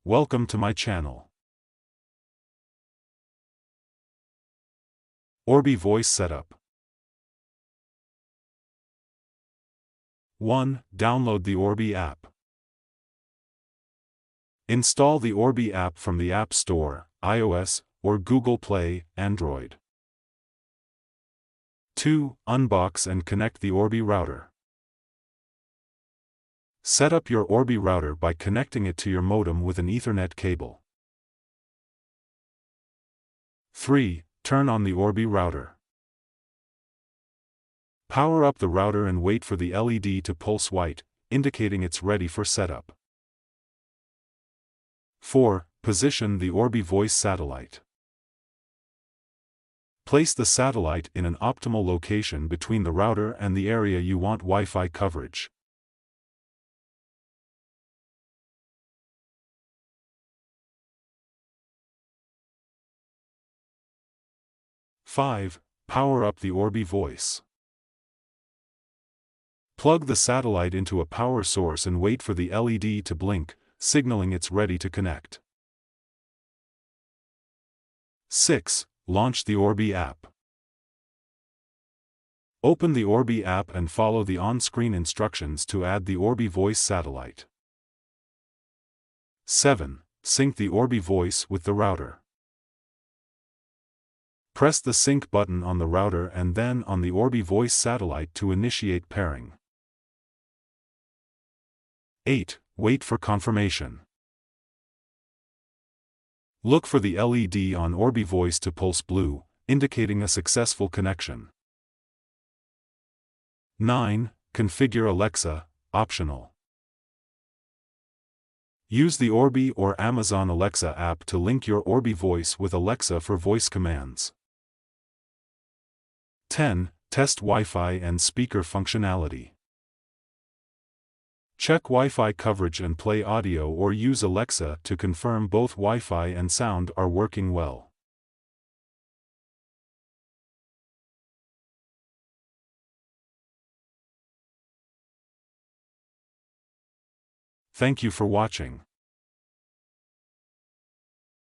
Welcome to my channel. Orbi voice setup. 1. Download the Orbi app. Install the Orbi app from the App Store, iOS, or Google Play, Android. 2. Unbox and connect the Orbi router. Set up your Orbi router by connecting it to your modem with an Ethernet cable. 3. Turn on the Orbi router. Power up the router and wait for the LED to pulse white, indicating it's ready for setup. 4. Position the Orbi voice satellite. Place the satellite in an optimal location between the router and the area you want Wi-Fi coverage. Five. Power up the Orbi voice. Plug the satellite into a power source and wait for the LED to blink, signaling it's ready to connect. 6. Launch the Orbi app. Open the Orbi app and follow the on-screen instructions to add the Orbi voice satellite. 7. Sync the Orbi voice with the router. Press the sync button on the router and then on the Orbi voice satellite to initiate pairing. 8. Wait for confirmation. Look for the LED on Orbi voice to pulse blue, indicating a successful connection. 9. Configure Alexa, optional. Use the Orbi or Amazon Alexa app to link your Orbi voice with Alexa for voice commands. 10. Test Wi-Fi and speaker functionality. Check Wi-Fi coverage and play audio or use Alexa to confirm both Wi-Fi and sound are working well. Thank you for watching.